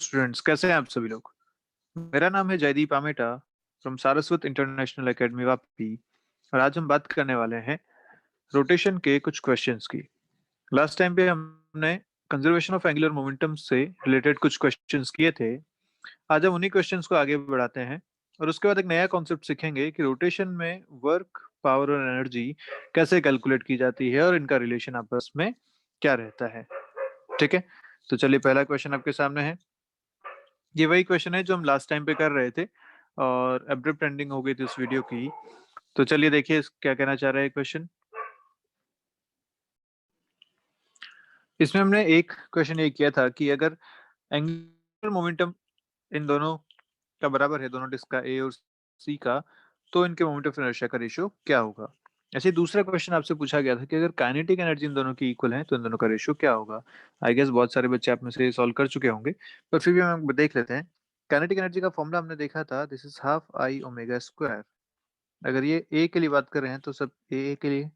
Students, कैसे हैं आप सभी लोग। मेरा नाम है Jaideep Ameta from Saraswat international academy Vapi. और आज हम बात करने वाले हैं रोटेशन के कुछ क्वेश्चंस की। लास्ट टाइम पे हमने कंजर्वेशन ऑफ एंगुलर मोमेंटम से रिलेटेड कुछ क्वेश्चंस किए थे। आज हम उन्हीं क्वेश्चंस को आगे बढ़ाते हैं और उसके बाद एक नया कॉन्सेप्ट सीखेंगे कि रोटेशन में वर्क, पावर और एनर्जी कैसे कैलकुलेट की जाती है और इनका रिलेशन आपस में क्या रहता है। ठीक है, तो चलिए पहला क्वेश्चन आपके सामने है। ये वही क्वेश्चन है जो हम लास्ट टाइम पे कर रहे थे और अब्रप्ट एंडिंग हो गई थी उस वीडियो की। तो चलिए देखिए क्या कहना चाह रहा है क्वेश्चन। इसमें हमने एक क्वेश्चन ये किया था कि अगर एंगुलर मोमेंटम इन दोनों का बराबर है, दोनों डिस्क का ए और सी का, तो इनके मोमेंट ऑफ इनर्शिया का रेशियो क्या होगा। ऐसे ही दूसरा क्वेश्चन आपसे पूछा गया था कि अगर काइनेटिक एनर्जी इन दोनों की इक्वल है तो इन दोनों का रेशियो क्या होगा। आई गेस बहुत सारे बच्चे आप में से सॉल्व कर चुके होंगे, पर फिर भी हम देख लेते हैं। काइनेटिक एनर्जी का फॉर्मूला हमने देखा था, this is half I omega square. अगर ये ए के लिए बात कर रहे हैं तो सब ए के लिए,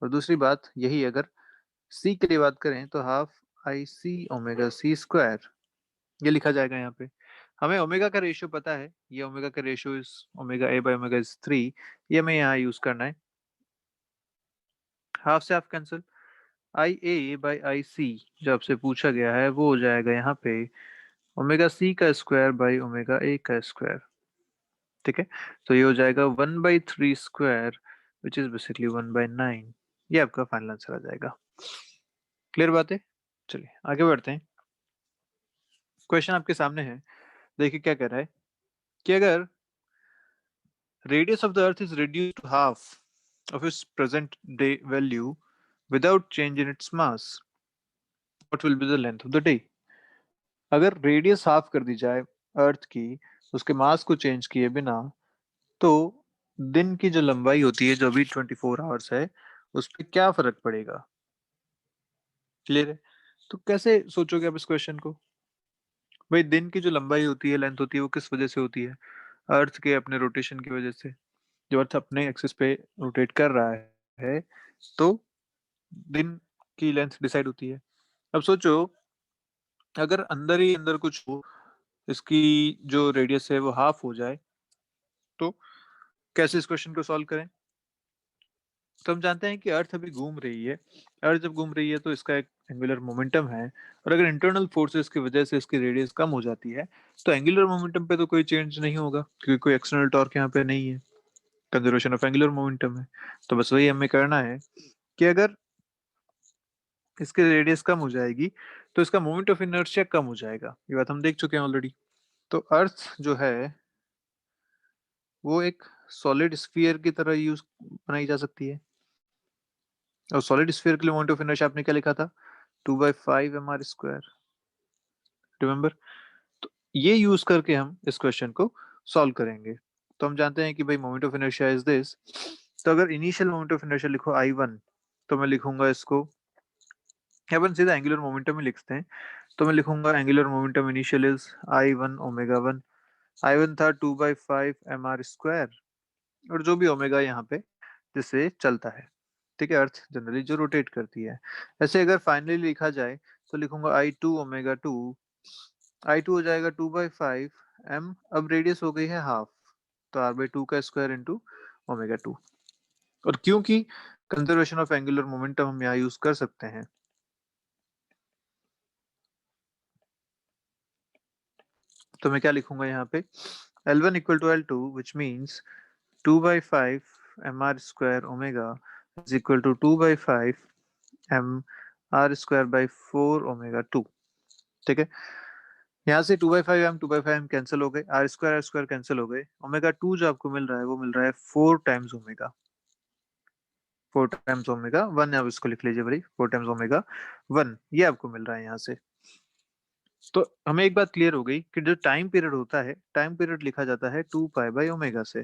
और दूसरी बात यही अगर सी के लिए बात करें तो half I C omega C square. ये लिखा जाएगा यहाँ पे। हमें ओमेगा का रेशियो पता है, ये ओमेगा का ratio is omega A by omega is 3। ये हमें यहाँ यूज करना है। हाफ से हाफ कैंसिल, आई ए बाय आई सी जो आपसे पूछा गया है वो हो जाएगा यहाँ पे ओमेगा सी का स्क्वायर बाय ओमेगा ए का स्क्वायर। ठीक है, तो ये हो जाएगा 1/3 स्क्वायर विच इज बेसिकली 1/9। ये आपका फाइनल आंसर आ जाएगा। क्लियर बात है। चलिए आगे बढ़ते हैं। क्वेश्चन आपके सामने है, देखिए क्या कह रहा है कि अगर radius of the earth is reduced to half of its present day value without change in its mass, what will be the length of the day। अगर रेडियस हाफ कर दी जाए अर्थ की उसके मास को चेंज किए बिना, तो दिन की जो लंबाई होती है, जो अभी 24 आवर्स है, उस पर क्या फर्क पड़ेगा। क्लियर है। तो कैसे सोचोगे आप इस क्वेश्चन को। भाई दिन की जो लंबाई होती है, लेंथ होती है, वो किस वजह से होती है। अर्थ के अपने रोटेशन की वजह से। जो अर्थ अपने एक्सिस पे रोटेट कर रहा है तो दिन की लेंथ डिसाइड होती है। अब सोचो अगर अंदर ही अंदर कुछ हो, इसकी जो रेडियस है वो हाफ हो जाए, तो कैसे इस क्वेश्चन को सॉल्व करें। तो हम जानते हैं कि अर्थ अभी घूम रही है। अर्थ जब घूम रही है तो इसका एक एंगुलर मोमेंटम है, और अगर इंटरनल फोर्सेस की वजह से इसकी रेडियस कम हो जाती है तो एंगुलर मोमेंटम पे तो कोई चेंज नहीं होगा, क्योंकि कोई एक्सटर्नल टॉर्क यहाँ पे नहीं है। कंजर्वेशन ऑफ एंगुलर मोमेंटम है। तो बस वही हमें करना है कि अगर इसकी रेडियस कम हो जाएगी तो इसका मोमेंट ऑफ इनर्शिया कम हो जाएगा। ये बात हम देख चुके हैं ऑलरेडी। तो अर्थ जो है वो एक सॉलिड स्फीयर की तरह यूज बनाई जा सकती है। और सॉलिड स्फीयर के लिए मोमेंट ऑफ इनर्शिया आपने क्या लिखा था, 2/5 mr²। रिमेम्बर। तो ये यूज करके हम इस क्वेश्चन को सॉल्व करेंगे। तो हम जानते हैं कि भाई moment of inertia is this. तो अगर इनिशियल मोमेंट ऑफ इनर्शिया लिखो I1, तो मैं लिखूंगा इसको, अपन सीधा एंगुलर मोमेंटम ही लिखते हैं। तो मैं लिखूंगा angular momentum initial is I1 ω1। I1 था 2/5 mr², और जो भी ओमेगा यहाँ पे जिससे चलता है। ठीक है, अर्थ जनरली जो रोटेट करती है। ऐसे अगर फाइनली लिखा जाए तो लिखूंगा I2 ω2। I2 हो जाएगा 2/5 m। अब रेडियस हो गई है हाफ, तो r/2 का स्क्वायर इंटू ω2। और क्योंकि कंजर्वेशन ऑफ एंगुलर मोमेंटम हम यहाँ यूज कर सकते हैं, तो मैं क्या लिखूंगा यहाँ पे, L1 equal to L2 which means 2/5 mr² is equal to 2/5 mr²/4 ω2। ठीक है, यहाँ से 2/5 m कैंसिल हो गए, r² कैंसिल हो गए, ω2 जो आपको मिल रहा है वो मिल रहा है 4 टाइम्स ω। 4 टाइम्स ω1, आप इसको लिख लीजिए भाई, 4 टाइम्स ω1 ये आपको मिल रहा है यहाँ से। तो हमें एक बात क्लियर हो गई कि जो टाइम पीरियड होता है, टाइम पीरियड लिखा जाता है 2π/ω से।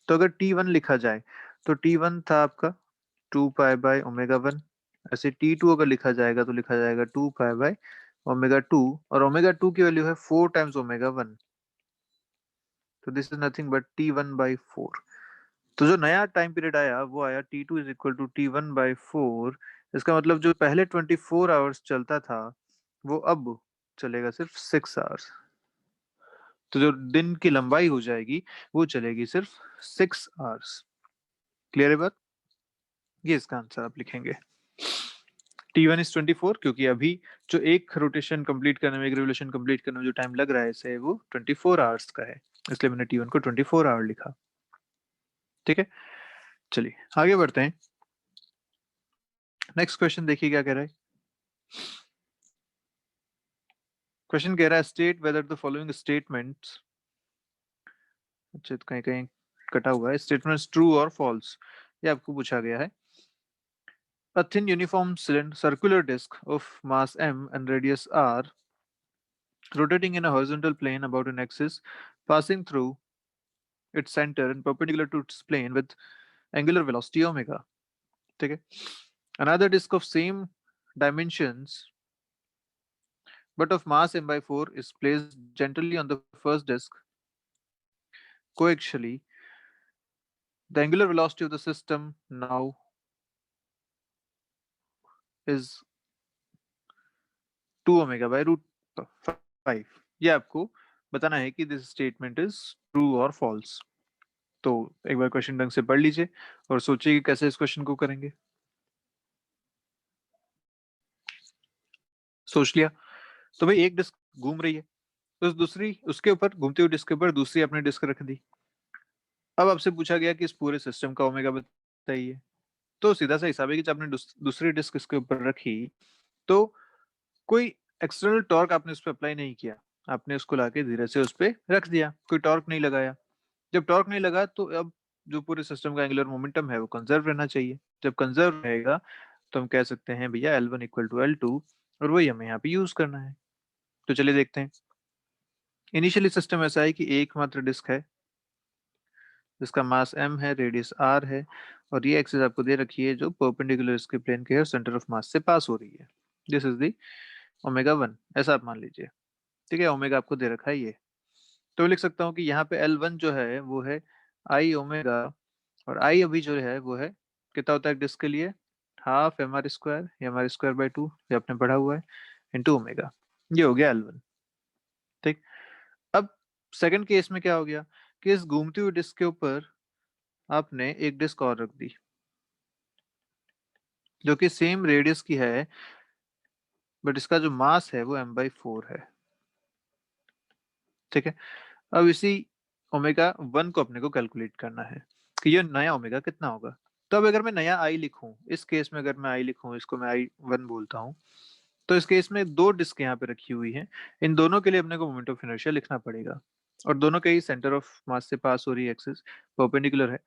तो अगर T1 लिखा जाए तो T1 था आपका 2π/ω1। ऐसे T2 अगर लिखा जाएगा तो लिखा जाएगा 2π/ω2, और ω2 की वैल्यू है 4 टाइम्स ω1। तो this is nothing but T1/4। तो जो नया टाइम पीरियड आया वो आया T2 is equal to T1/4। इसका मतलब जो पहले 24 आवर्स चलता था वो अब चलेगा सिर्फ 6 आवर्स। तो जो दिन की लंबाई हो जाएगी वो चलेगी सिर्फ 6 आवर्स। क्लियर है बात? ये इसका आंसर आप लिखेंगे। T1 इज 24, क्योंकि अभी जो एक रोटेशन कंप्लीट करने में, एक रिवोल्यूशन कंप्लीट करने में जो टाइम लग रहा है इसे, वो 24 आवर्स का है, इसलिए मैंने T1 को 24 आवर लिखा। ठीक है, चलिए आगे बढ़ते हैं। नेक्स्ट क्वेश्चन देखिए क्या कह रहा है। क्वेश्चन कह रहा है state whether the following statements, अच्छा कहीं कहीं कटा हुआ है, स्टेटमेंट्स ट्रू और फॉल्स, ये आपको पूछा गया है। A thin uniform circular disk of mass m and radius r rotating in a horizontal plane about an axis, passing through its center and perpendicular to its plane with angular velocity omega. ठीक है, another disk of same dimensions but of mass m by 4 is placed gently on the first disk coaxially. The angular velocity of the system now is 2 omega by root 5. ये आपको बताना है कि this statement is true और false. तो एक बार question ढंग से पढ़ लीजिए और सोचिए कि कैसे इस क्वेश्चन को करेंगे। सोच लिया? तो भाई एक डिस्क घूम रही है, तो दूसरी उसके ऊपर, घूमती हुई डिस्क के ऊपर दूसरी आपने डिस्क रख दी। अब आपसे पूछा गया कि इस पूरे सिस्टम का ओमेगा बताइए। तो सीधा सा हिसाब है कि जब आपने दूसरी डिस्क इसके ऊपर रखी, तो कोई एक्सटर्नल टॉर्क आपने उस पर अप्लाई नहीं किया, आपने उसको लाके धीरे से उस पर रख दिया, कोई टॉर्क नहीं लगाया। जब टॉर्क नहीं लगा तो अब जो पूरे सिस्टम का एंगुलर मोमेंटम है वो कंजर्व रहना चाहिए। जब कंजर्व रहेगा तो हम कह सकते हैं भैया L1 इक्वल टू L2, और वही हमें यहाँ पे यूज करना है। तो चलिए देखते हैं। इनिशियली सिस्टम ऐसा है कि एकमात्र डिस्क है जिसका मास m है, रेडियस r है, और ये एक्सिस आपको दे रखी है जो परपेंडिकुलर इसके प्लेन के है, सेंटर ऑफ मास से पास हो रही है। दिस इज दी ओमेगा 1, ऐसा आप मान लीजिए। ठीक है, ओमेगा आपको दे रखा है ये। तो लिख सकता हूँ कि यहाँ पे L1 जो है वो है आई ओमेगा, और आई अभी जो है वो है, कितना होता है डिस्क के लिए, हाफ एम आर स्क्वायर या एम आर स्क्वायर बाई 2, ये आपने पढ़ा हुआ है, इंटू ओमेगा। ये हो गया L1। ठीक, अब सेकंड केस में क्या हो गया कि इस घूमती हुई डिस्क के ऊपर आपने एक डिस्क और रख दी जो कि सेम रेडियस की है, बट इसका जो मास है वो m/4 है। ठीक है, अब इसी ओमेगा 1 को अपने को कैलकुलेट करना है कि ये नया ओमेगा कितना होगा। तो अब अगर मैं नया आई लिखूं, इस केस में अगर मैं आई लिखूं, इसको मैं I1 बोलता हूं, तो इस केस में दो डिस्क यहाँ पे रखी हुई हैं, इन दोनों के लिए अपने को मोमेंट ऑफ इनर्शिया लिखना पड़ेगा, और दोनों के ही सेंटर ऑफ मास से पास हो रही एक्सिस परपेंडिकुलर है।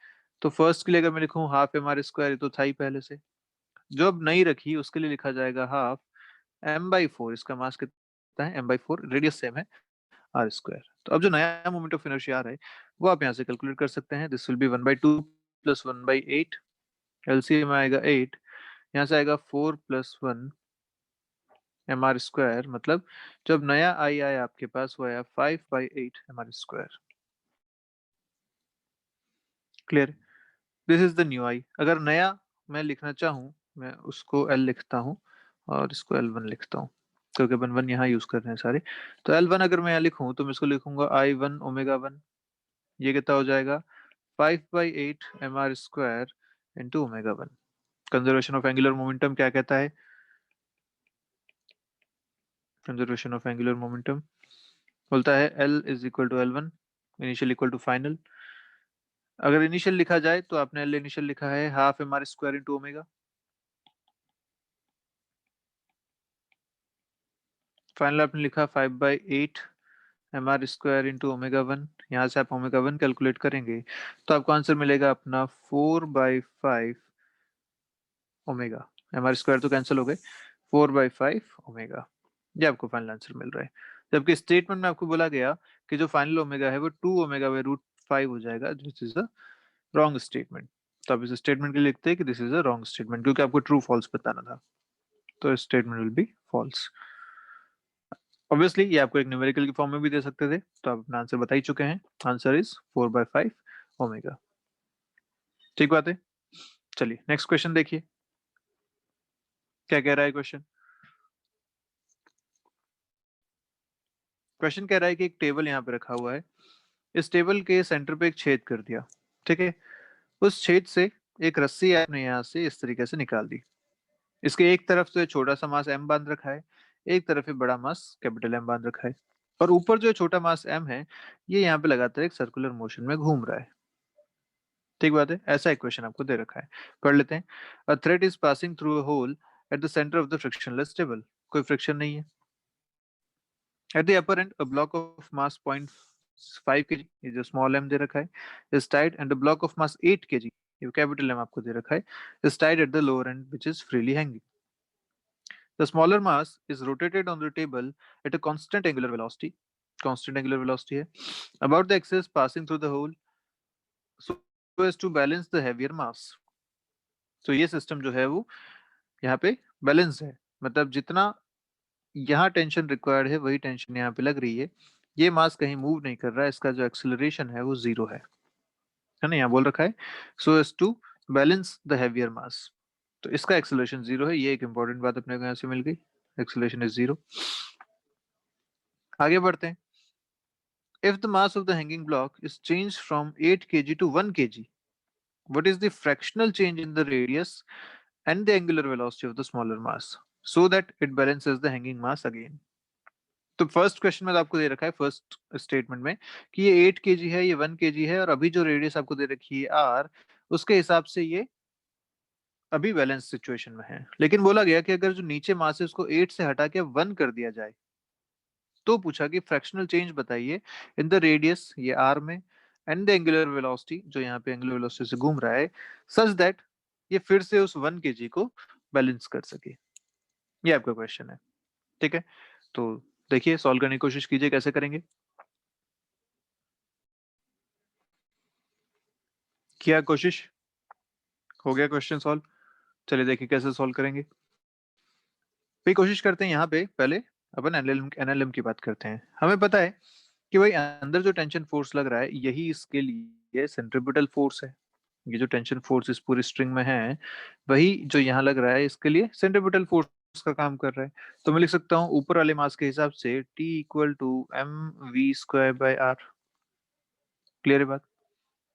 तो फर्स्ट के लिए अगर मैं लिखूं हाफ एम आर स्क्वायर, तो था ही पहले से। जो अब नहीं रखी उसके लिए लिखा जाएगा हाफ m/4, इसका मास कितना है m/4, रेडियस सेम है आर स्क्वायर। तो अब जो नया मोमेंट ऑफ इनर्शिया आ रहा है वो आप यहाँ से कैलकुलेट कर सकते हैं। This will be 1/2 plus 1/8, LCM आएगा 8, यहाँ से आएगा 4 प्लस 1 एम आर स्क्वायर, मतलब जब नया आई आया आपके पास वो आया 5/8 M R square. Clear? This is the new I. अगर नया मैं लिखना चाहूँ, मैं उसको एल लिखता हूँ और इसको L1 लिखता हूँ, क्योंकि अपन 1 यहाँ यूज कर रहे हैं सारे। तो L1 अगर मैं यहाँ लिखूँ तो मैं इसको लिखूंगा I1 ओमेगा 1, ये कितना हो जाएगा 5/8 M R square into omega 1। Conservation of angular momentum क्या कहता है? कंजर्वेशन ऑफ एंगुलर मोमेंटम बोलता है L is equal to L1 initial equal to final. अगर इनिशियल लिखा जाए तो आपने L इनिशियल लिखा है half M R square into omega, final आपने लिखा 5/8 M R square into omega 1। यहाँ से आप ओमेगा 1 कैलकुलेट करेंगे तो आपको आंसर मिलेगा अपना 4/5 ओमेगा। एम आर स्क्वायर तो कैंसिल हो गए, 4/5 ओमेगा, ये आपको फाइनल आंसर मिल रहा है। जबकि स्टेटमेंट में आपको बोला गया कि जो फाइनल ओमेगा है वो 2 ओमेगा बाई रूट 5 हो जाएगा, this is a wrong statement. तो आप इस स्टेटमेंट के लिए लिखते हैं कि this is a wrong statement, क्योंकि आपको ट्रू फॉल्स बताना था। तो statement will be false. Obviously ये आपको एक न्यूमेरिकल की फॉर्म में भी दे सकते थे, तो आप अपना आंसर बता ही चुके हैं। Answer is 4/5 omega. ठीक बात है, चलिए नेक्स्ट क्वेश्चन देखिए क्या कह रहा है क्वेश्चन। क्वेश्चन कह रहा है कि एक टेबल यहाँ पे रखा हुआ है, इस टेबल के सेंटर पे एक छेद कर दिया, ठीक है। उस छेद से एक रस्सी आपने यहाँ से इस तरीके से निकाल दी। इसके एक तरफ तो ये छोटा सा मास एम बांध रखा है, एक तरफ ये बड़ा मास कैपिटल एम बांध रखा है, और ऊपर जो छोटा मास एम है ये यहाँ पे लगातार एक सर्कुलर मोशन में घूम रहा है। ठीक बात है, ऐसा एक क्वेश्चन आपको दे रखा है, पढ़ लेते हैं। A thread is passing through a hole at the centre of the frictionless table. कोई फ्रिक्शन नहीं है। At the upper end a block of mass 0.5 kg, ये जो स्मॉल एम दे रखा है, is tied, and the block of mass 8 kg, ये capital M आपको दे रखा है, is tied at the lower end which is freely hanging. The smaller mass is rotated on the table at a constant angular velocity है, about the axis passing through the hole so as to balance the heavier mass. तो ये system जो है वो यहाँ पे balance है, मतलब जितना यहाँ टेंशन रिक्वायर्ड है वही टेंशन यहाँ पे लग रही है। ये मास कहीं मूव नहीं कर रहा है, इसका जो एक्सेलरेशन है वो जीरो है ना, यहाँ बोल रखा है so as to balance the heavier mass. तो इसका एक्सेलरेशन जीरो है, ये एक इंपॉर्टेंट बात अपने को यहाँ से मिल गई, एक्सेलरेशन इज जीरो। आगे बढ़ते हैं। If the mass of the hanging block is changed from 8 kg to 1 kg, what is the fractional change in the radius and the angular velocity of the smaller mass so that it balances the hanging mass again? तो first question में तो आपको दे रखा है first statement में कि ये 8 kg है, ये 1 kg है, और अभी जो रेडियस आपको दे रखी है r, उसके हिसाब से ये अभी बैलेंस सिचुएशन में है। लेकिन बोला गया कि अगर जो नीचे मास है उसको 8 से हटा के 1 कर दिया जाए, तो पूछा कि फ्रैक्शनल चेंज बताइए इन द रेडियस, ये आर में, एंड द एंगुलर वेलोसिटी, जो यहाँ पे एंगुलर वेलोसिटी से घूम रहा है, सच दैट ये फिर से उस 1 kg को बैलेंस कर सके। ये आपका क्वेश्चन है, ठीक है। तो देखिए, सॉल्व करने की कोशिश कीजिए, कैसे करेंगे। किया कोशिश, हो गया क्वेश्चन सॉल्व। चलिए देखिए कैसे सॉल्व करेंगे। भाई कोशिश करते हैं, यहाँ पे पहले अपन एनएलएम की बात करते हैं। हमें पता है कि भाई अंदर जो टेंशन फोर्स लग रहा है यही इसके लिए सेंट्रीपिटल फोर्स है। ये जो टेंशन फोर्स इस पूरी स्ट्रिंग में है, वही जो यहाँ लग रहा है इसके लिए सेंट्रीपिटल फोर्स का काम कर रहा है। तो मैं लिख सकता हूँ ऊपर वाले मास के हिसाब से T equal to M V square by R. Clear है बात।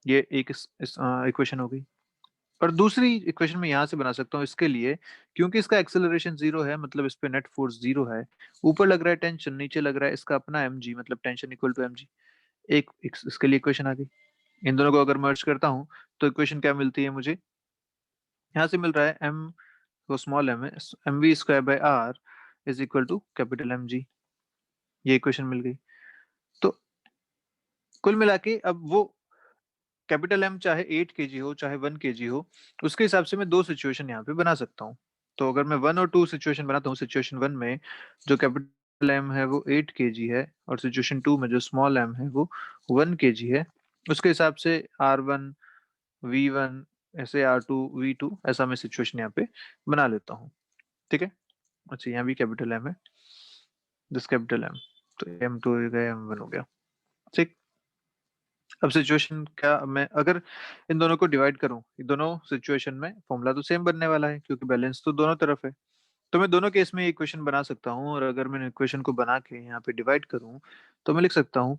ये एक इक्वेशन हो गई। और दूसरी इक्वेशन में यहाँ से बना सकता हूँ इसके लिए, क्योंकि इसका एक्सेलरेशन जीरो है, मतलब इस पे नेट फोर्स जीरो है। ऊपर लग रहा है टेंशन, नीचे लग रहा है इसका अपना एम जी, मतलब tension equal to M G. एक इसके लिए इक्वेशन आ गई। इन दोनों को अगर मर्ज करता हूँ तो इक्वेशन क्या मिलती है मुझे, यहाँ से मिल रहा है एम, वो स्मॉल एम है, M V square by R is equal to capital M G. ये इक्वेशन मिल गई। तो कुल मिला के अब वो कैपिटल एम चाहे 8 kg हो चाहे 1 kg हो, उसके हिसाब से मैं दो सिचुएशन यहाँ पे बना सकता हूँ। तो अगर मैं 1 और 2 सिचुएशन बनाता हूँ, सिचुएशन 1 में जो कैपिटल एम है वो 8 kg है, और सिचुएशन 2 में जो स्मॉल एम है वो 1 kg है, उसके हिसाब से R1 V1 ऐसे R2 V2 ऐसा मैं सिचुएशन यहाँ पे बना लेता हूँ, ठीक है। अच्छा, यहाँ भी कैपिटल एम है, दिस कैपिटल एम, तो M2 हो गया, M1 हो गया, ठीक। अब सिचुएशन क्या, मैं अगर इन दोनों को डिवाइड करूं, दोनों सिचुएशन में फॉर्मूला तो सेम बनने वाला है क्योंकि बैलेंस तो दोनों तरफ है। तो मैं दोनों केस में इक्वेशन बना सकता हूं, और अगर मैं इक्वेशन को बना के यहाँ पे डिवाइड करूं तो मैं लिख सकता हूँ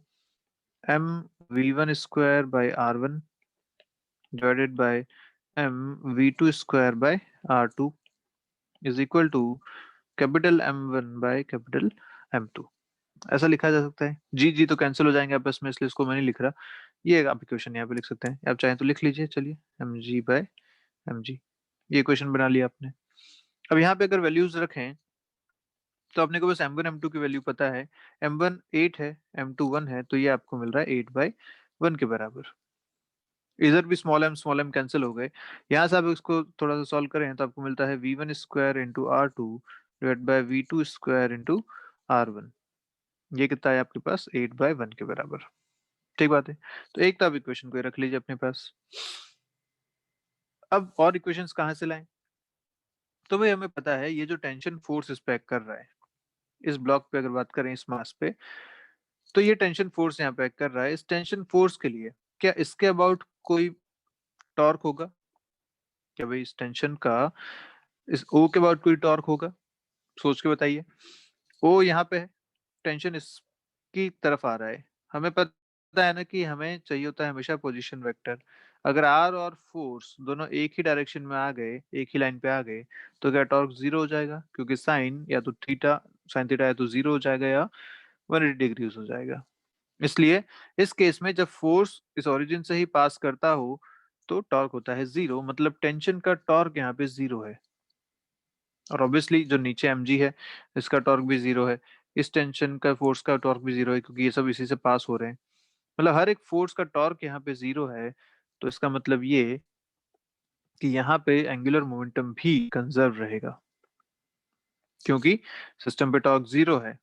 M V one square by R one divided by M V two square by R two is equal to capital M one by capital M two. ऐसा लिखा जा सकता है। जी जी तो कैंसिल हो जाएंगे आपस में, इसलिए इसको मैं नहीं लिख रहा। ये आप इक्वेशन यहाँ पे लिख सकते हैं, आप चाहें तो लिख लीजिए। चलिए, M G by M G, ये इक्वेशन बना लिया आपने। अब यहाँ पे अगर वैल्यूज रखें तो अपने को बस एम वन एम टू की वैल्यू पता है। एम वन 8 है, एम टू 1 है, तो ये आपको मिल रहा है 8/1 के बराबर। इधर भी स्मॉल एम कैंसिल हो गए। यहाँ से आप इसको थोड़ा सा सॉल्व करें तो आपको मिलता है V1 square into R2 divide by V2 square into R1। ये कितना है आपके पास, 8/1 के बराबर। ठीक बात है। तो एक तो आप इक्वेशन को रख लीजिए अपने पास। अब और इक्वेशंस कहाँ से लाएं। तो भाई हमें पता है ये जो टेंशन फोर्स इस पे एक्ट कर रहा है, इस ब्लॉक पे अगर बात करें इस मास पे, तो ये टेंशन फोर्स यहाँ पे एक्ट कर रहा है। इस टेंशन फोर्स के लिए क्या इसके अबाउट कोई टॉर्क होगा, क्या भाई इस टेंशन का इस ओ के अबाउट कोई टॉर्क होगा, सोच के बताइए। ओ यहाँ पे है, टेंशन इस की तरफ आ रहा है। हमें पता है ना कि हमें चाहिए होता है हमेशा पोजीशन वेक्टर। अगर आर और फोर्स दोनों एक ही डायरेक्शन में आ गए, एक ही लाइन पे आ गए, तो क्या टॉर्क जीरो हो जाएगा? क्योंकि साइन या तो थीटा, साइन थीटा या तो जीरो हो जाएगा या 180 डिग्रीज हो जाएगा। इसलिए इस केस में जब फोर्स इस ओरिजिन से ही पास करता हो तो टॉर्क होता है जीरो, मतलब टेंशन का टॉर्क यहाँ पे जीरो है। और ऑब्वियसली जो नीचे mg है, इसका टॉर्क भी जीरो है। इस टेंशन का फोर्स का टॉर्क भी जीरो है, क्योंकि ये सब इसी से पास हो रहे हैं। मतलब हर एक फोर्स का टॉर्क यहाँ पे जीरो है। तो इसका मतलब ये कि यहाँ पे एंगुलर मोमेंटम भी कंजर्व रहेगा, क्योंकि सिस्टम पे टॉर्क जीरो है।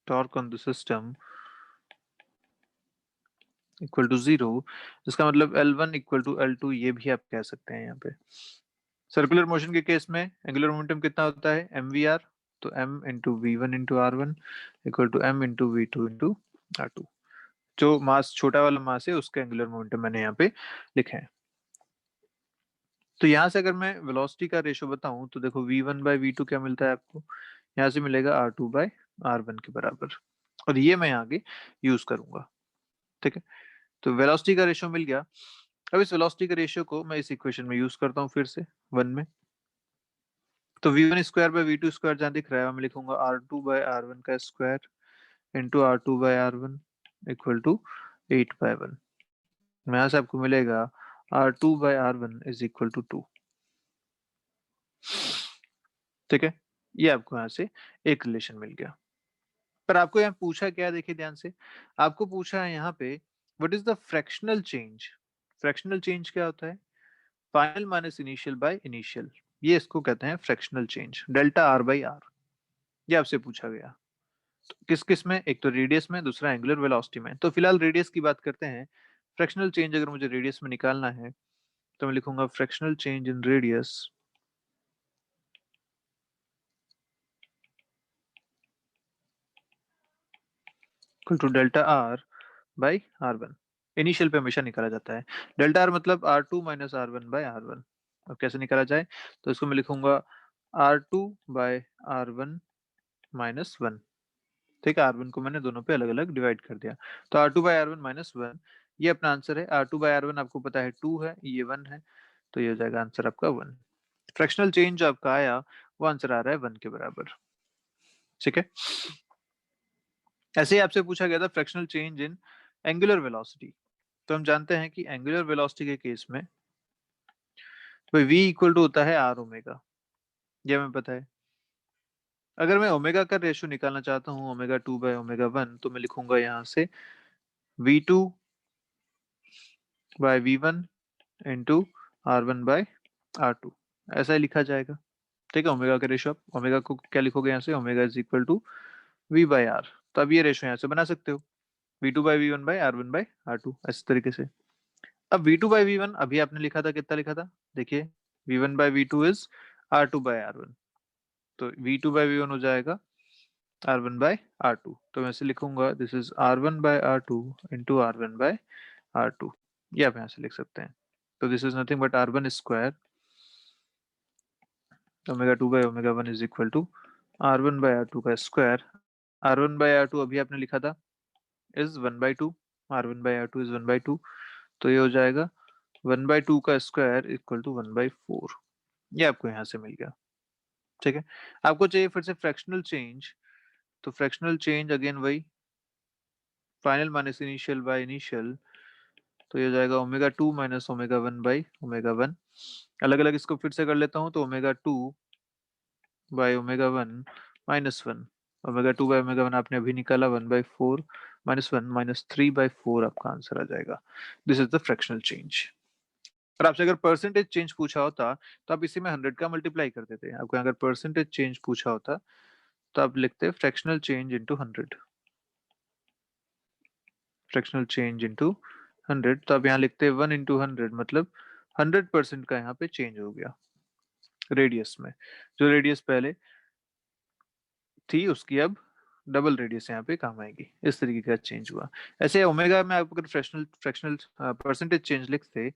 Torque on the system equal to zero. इसका मतलब L1 इक्वल टू L2, ये भी आप कह सकते हैं यहाँ पे। सर्कुलर मोशन के केस में एंगुलर मोमेंटम कितना होता है? mvr। तो m into V one into R one equal to m into V two into R two. जो मास छोटा वाला मास है उसका एंगुलर मोमेंटम मैंने यहाँ पे लिखे हैं। तो यहाँ से अगर मैं वेलोसिटी का रेशो बताऊं तो देखो v1/v2 क्या मिलता है आपको? यहाँ से मिलेगा r2/r1 के बराबर। और ये मैं आगे यूज करूंगा। ठीक है, तो वेलोसिटी का रेशो मिल गया। अब इस वेलोसिटी के रेशियो को मैं इस इक्वेशन में यूज करता हूँ फिर से, वन में। तो v1 स्क्वायर/v2 स्क्वायर जहाँ दिख रहा है, मैं लिखूंगा r2/r1 का square into r2/r1 equal to 8/1। यहाँ से आपको मिलेगा r2/r1 इज इक्वल टू 2। ठीक है, ये आपको यहाँ से एक रिलेशन मिल गया। पर आपको यहाँ पूछा क्या है, देखिए ध्यान से। आपको पूछा है यहाँ पे what is the fractional change. Fractional change क्या होता है? Final minus initial by initial, ये इसको कहते हैं fractional change, delta R by R. ये आपसे पूछा गया। तो किस किस में? एक तो रेडियस में, दूसरा एंगुलर वेलोसिटी में। तो फिलहाल रेडियस की बात करते हैं। फ्रैक्शनल चेंज अगर मुझे रेडियस में निकालना है तो मैं लिखूंगा fractional change in radius equal to delta R by R one. Initial पे हमेशा निकाला जाता है। डेल्टा आर मतलब R2 - R1/R1। अब कैसे निकाला जाए? तो इसको मैं लिखूंगा R2/R1 माइनस वन। ठीक है, R1 को मैंने दोनों पे अलग अलग डिवाइड कर दिया। तो R2/R1 माइनस वन, ये अपना आंसर है। R2/R1 आपको पता है 2 है, ये 1 है, तो ये हो जाएगा आंसर आपका 1। फ्रैक्शनल चेंज जो आपका आया वो आंसर आ रहा है 1 के बराबर। ठीक है, ऐसे ही आपसे पूछा गया था फ्रैक्शनल चेंज इन एंगुलर वेलोसिटी। तो हम जानते हैं कि एंगुलर वेलोसिटी के केस में तो v इक्वल टू होता है r ओमेगा, ये हमें पता है। अगर मैं ओमेगा का रेशियो निकालना चाहता हूँ, ओमेगा 2/ओमेगा 1, तो मैं लिखूंगा यहाँ से v2/v1 इंटू r1/r2। ऐसा ही लिखा जाएगा। ठीक है, ओमेगा का रेशियो, आप ओमेगा को क्या लिखोगे यहाँ से? Omega is equal to v/r। तो अब ये रेशियो यहाँ से बना सकते हो, v2/v1/r1/r2, इस तरीके से। अब v2/v1 अभी आपने लिखा था, कितना लिखा था? देखिए, v1/v2 इज r2/r1। तो v2/v1 हो जाएगा r1/r2। तो मैं ऐसे लिखूंगा this is r1/r2 into r1/r2। ये आप यहाँ से लिख सकते हैं। तो this is nothing but r1 square omega 2/ओमेगा 1 इज इक्वल टू r1/r2 का स्क्वायर। r1/r2 अभी आपने लिखा था इज 1/2। r1/r2 is 1/2। तो ये हो जाएगा 1/2 का स्क्वायर इक्वल टू 1/4। ये आपको यहाँ से मिल गया। ठीक है, आपको चाहिए फिर से फ्रैक्शनल चेंज। तो फ्रैक्शनल चेंज अगेन वही, final minus initial by initial. तो ये हो जाएगा ओमेगा 2 - ओमेगा 1/ओमेगा 1। अलग अलग इसको फिर से कर लेता हूँ, तो ओमेगा 2/ओमेगा 1 माइनस वन। ओमेगा 2/ओमेगा 1 आपने अभी निकाला, 1/4 माइनस वन माइनस 3/4 आपका आंसर आ जाएगा। This is the fractional change. और आपसे अगर परसेंटेज चेंज पूछा होता तो आप इसी में 100 का मल्टीप्लाई कर देते। आपको अगर परसेंटेज चेंज पूछा होता तो आप लिखते fractional change into 100। Fractional change into 100, तो आप यहाँ लिखते 1 × 100, मतलब 100% का यहाँ पे चेंज हो गया रेडियस में। जो रेडियस पहले थी उसकी अब डबल रेडियस यहाँ पे काम आएगी। इस तरीके का चेंज हुआ। ऐसे ओमेगा में आप अगर फ्रैक्शनल फ्रैक्शनल परसेंटेज चेंज लिखते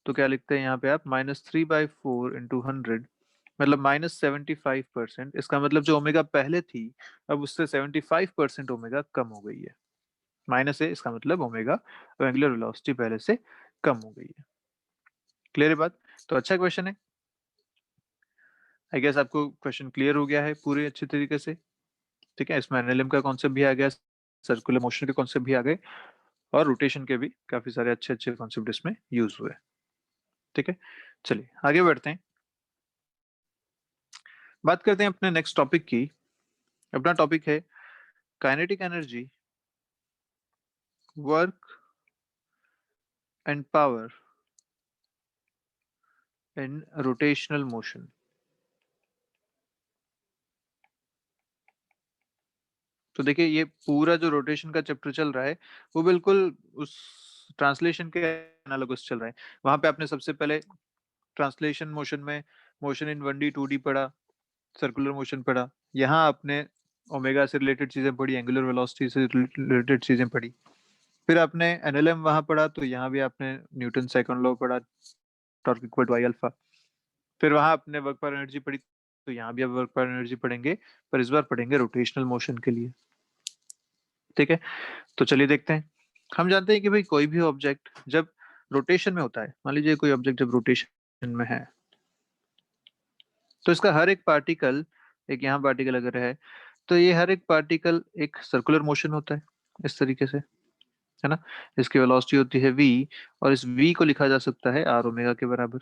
तो क्या लिखते हैं यहाँ पे आप? -3/4 इंटू 100 मतलब -75%। इसका मतलब जो ओमेगा पहले थी, अब उससे 75% ओमेगा कम हो गई है। माइनस है, इसका मतलब ओमेगा एंगुलर वेलोसिटी पहले से कम हो गई है। क्लियर है बात? तो अच्छा क्वेश्चन है। आई गेस आपको क्वेश्चन क्लियर हो गया है पूरे अच्छे तरीके से। ठीक है, इसमें एनएलएम का कॉन्सेप्ट भी आ गया, सर्कुलर मोशन के कॉन्सेप्ट भी आ गए, और रोटेशन के भी काफी सारे अच्छे अच्छे कॉन्सेप्ट इसमें यूज हुए। ठीक है, चलिए आगे बढ़ते हैं, बात करते हैं अपने नेक्स्ट टॉपिक की। अपना टॉपिक है kinetic energy, work and power in rotational motion. तो देखिए, ये पूरा जो रोटेशन का चैप्टर चल रहा है वो बिल्कुल उस ट्रांसलेशन के एनालॉगस चल रहा है। वहां पे आपने सबसे पहले ट्रांसलेशन मोशन में मोशन इन 1D 2D पढ़ा, सर्कुलर मोशन पढ़ा। यहाँ आपने ओमेगा से रिलेटेड चीजें पढ़ी, एंगुलर वेलोसिटी से रिलेटेड चीजें पढ़ी। फिर आपने एनएलएम वहां पढ़ा, तो यहाँ भी आपने न्यूटन सेकंड लॉ पढ़ा, torque equal to I alpha. फिर वहां आपने वर्क पर एनर्जी पढ़ी, तो यहाँ भी आप वर्क पर एनर्जी पढ़ेंगे, पर इस बार पढ़ेंगे रोटेशनल मोशन के लिए। ठीक है, तो चलिए देखते हैं। हम जानते हैं कि भाई कोई भी ऑब्जेक्ट जब रोटेशन में होता है, मान लीजिए कोई ऑब्जेक्ट जब रोटेशन में है, तो इसका हर एक पार्टिकल, एक यहाँ पार्टिकल अगर है, तो ये हर एक पार्टिकल एक सर्कुलर मोशन होता है इस तरीके से, है ना। इसकी वेलोसिटी होती है v, और इस v को लिखा जा सकता है r ओमेगा के बराबर।